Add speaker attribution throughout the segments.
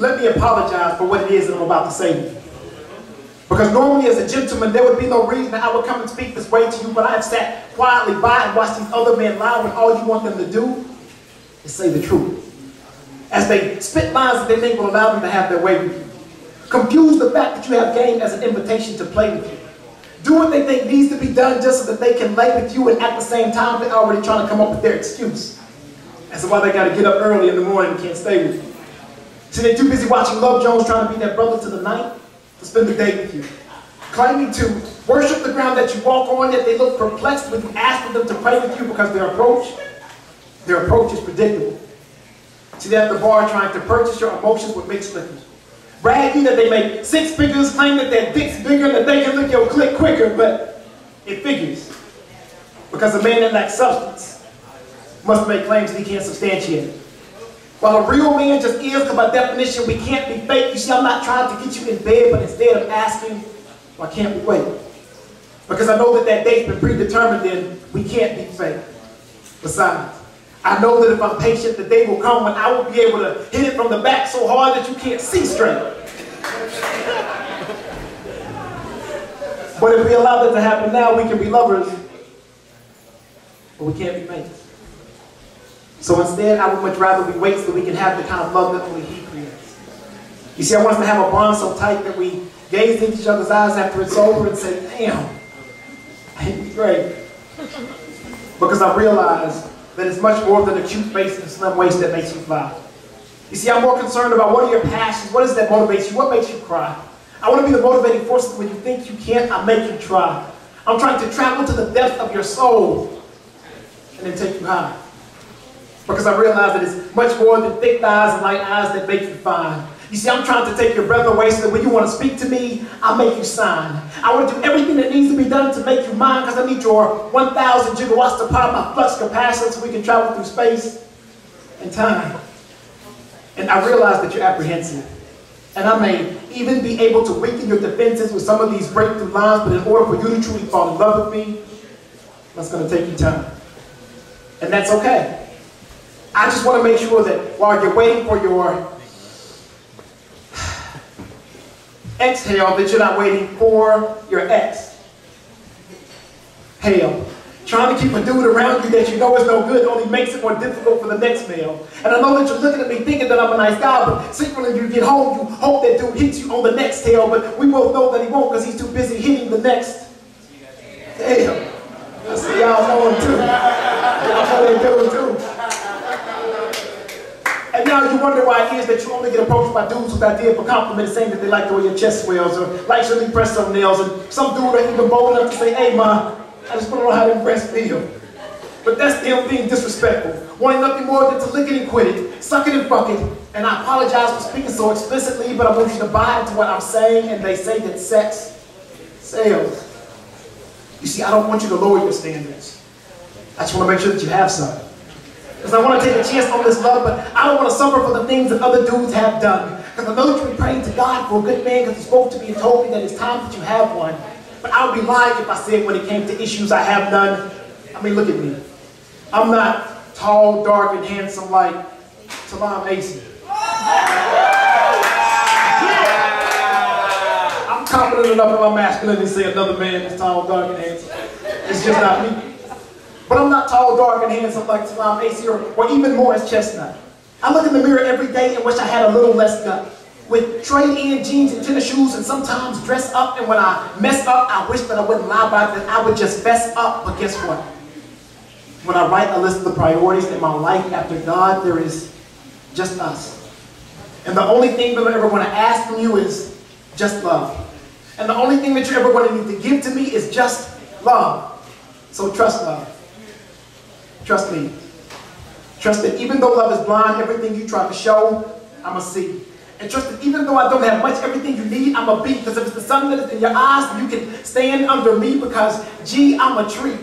Speaker 1: let me apologize for what it is that I'm about to say to you. Because normally as a gentleman, there would be no reason that I would come and speak this way to you, but I have sat quietly by and watched these other men lie when all you want them to do is say the truth. As they spit lines that they think will allow them to have their way with you. Confuse the fact that you have game as an invitation to play with you. Do what they think needs to be done just so that they can lay with you, and at the same time they're already trying to come up with their excuse as to why they got to get up early in the morning and can't stay with you. See, they're too busy watching Love Jones trying to be that brother to the night to spend the day with you. Claiming to worship the ground that you walk on, yet they look perplexed when you ask for them to pray with you because their approach is predictable. See, they're at the bar trying to purchase your emotions with mixed liquors. Brag you that they make 6 figures, claim that their dick's bigger, that they can lick your click quicker, but it figures. Because a man that lacks substance must make claims that he can't substantiate. While a real man just is, because by definition we can't be fake. You see, I'm not trying to get you in bed, but instead I'm asking, why can't we wait? Because I know that that date's been predetermined, then we can't be fake. Besides, I know that if I'm patient, the day will come when I will be able to hit it from the back so hard that you can't see straight. But if we allow that to happen now, we can be lovers, but we can't be mates. So instead, I would much rather we wait so that we can have the kind of love that only He creates. You see, I want us to have a bond so tight that we gaze into each other's eyes after it's over and say, damn, ain't we great? Because I realize that it's much more than a cute face and slim waist that makes you fly. You see, I'm more concerned about what are your passions, what is it that motivates you, what makes you cry. I want to be the motivating force that when you think you can't, I make you try. I'm trying to travel to the depth of your soul and then take you high. Because I realize that it's much more than thick thighs and light eyes that make you fine. You see, I'm trying to take your breath away so that when you want to speak to me, I'll make you sign. I want to do everything that needs to be done to make you mine because I need your 1,000 gigawatts to power my flux capacitor so we can travel through space and time. And I realize that you're apprehensive. And I may even be able to weaken your defenses with some of these breakthrough lines, but in order for you to truly fall in love with me, that's going to take you time. And that's okay. I just want to make sure that while you're waiting for your exhale, that you're not waiting for your ex. Hell. Trying to keep a dude around you that you know is no good only makes it more difficult for the next male. And I know that you're looking at me thinking that I'm a nice guy, but secretly when you get home, you hope that dude hits you on the next tail, but we both know that he won't because he's too busy hitting the next. Damn. I see y'all knowing too. Y'all know they doing too. And now you wonder why it is that you only get approached by dudes with idea for compliments saying that they like the way your chest swells or like your press on nails, and some dude ain't even bold enough to say, hey ma, I just want to know how them breasts feel. But that's them being disrespectful, wanting nothing more than to lick it and quit it, suck it and fuck it. And I apologize for speaking so explicitly, but I want you to buy into what I'm saying, and they say that sex sells. You see, I don't want you to lower your standards. I just want to make sure that you have some. Because I want to take a chance on this love, but I don't want to suffer for the things that other dudes have done. Because I know that you're praying to God for a good man because He spoke to me and told me that it's time that you have one. But I would be lying if I said when it came to issues I have none. I mean, look at me. I'm not tall, dark, and handsome like Talam Mason. I'm confident enough in my masculinity to say another man is tall, dark, and handsome. It's just not me. But I'm not tall, dark, and handsome like Talam Mason or even Morris Chestnut. I look in the mirror every day and wish I had a little less gut. With trade-in jeans and tennis shoes and sometimes dress up, and when I mess up, I wish that I wouldn't lie about it, that I would just fess up. But guess what? When I write a list of the priorities in my life after God, there is just us. And the only thing that I ever want to ask from you is just love. And the only thing that you're ever going to need to give to me is just love. So trust love. Trust me. Trust that even though love is blind, everything you try to show, I'm a see. And trust that even though I don't have much, everything you need, I'm a be. Because if it's the sun that is in your eyes, then you can stand under me because, gee, I'm a tree.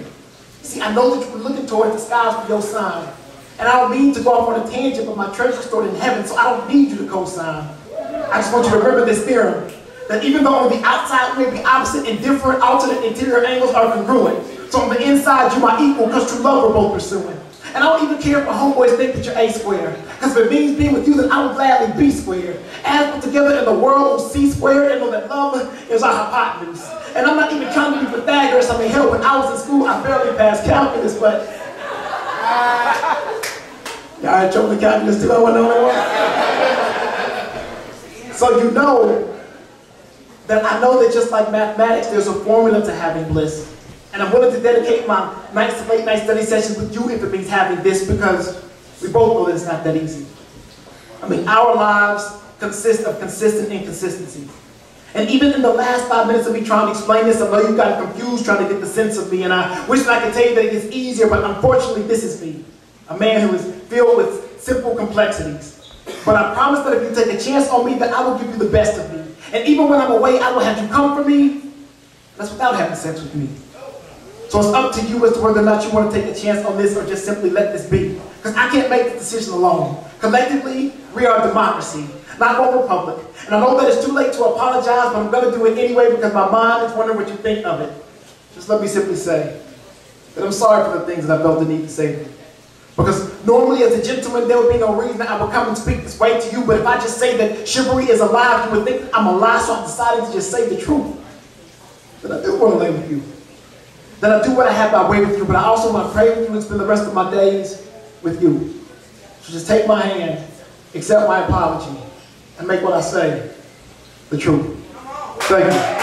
Speaker 1: See, I know that you're looking toward the skies for your sign. And I don't mean to go off on a tangent, but my treasure's stored in heaven, so I don't need you to co-sign. I just want you to remember this theorem, that even though on the outside we may be opposite and different, alternate interior angles are congruent. So on the inside, you're my equal because true love we're both pursuing. And I don't even care if my homeboys think that you're A squared. Because if it means being with you, then I will gladly be squared. As put together in the world of C squared, and know that love is our hypotenuse. And I'm not even trying to be Pythagoras. I mean, hell, when I was in school, I barely passed calculus, but... Y'all had trouble with calculus too? I wasn't the only one. So you know that I know that just like mathematics, there's a formula to having bliss. And I'm willing to dedicate my late night study sessions with you if it means having this, because we both know that it's not that easy. I mean, our lives consist of consistent inconsistencies. And even in the last 5 minutes of me trying to explain this, I know you got confused trying to get the sense of me, and I wish that I could tell you that it gets easier, but unfortunately this is me. A man who is filled with simple complexities. But I promise that if you take a chance on me, that I will give you the best of me. And even when I'm away, I will have you come for me. That's without having sex with me. So it's up to you as to whether or not you want to take a chance on this or just simply let this be. Because I can't make the decision alone. Collectively, we are a democracy, not one republic. And I know that it's too late to apologize, but I'm going to do it anyway because my mind is wondering what you think of it. Just let me simply say that I'm sorry for the things that I felt the need to say to you. Because normally as a gentleman, there would be no reason that I would come and speak this way to you, but if I just say that chivalry is alive, you would think I'm a lie, so I'm deciding to just say the truth. That I do want to lay with you. That I do what I have by way with you, but I also want to pray with you and spend the rest of my days with you. So just take my hand, accept my apology, and make what I say the truth. Thank you.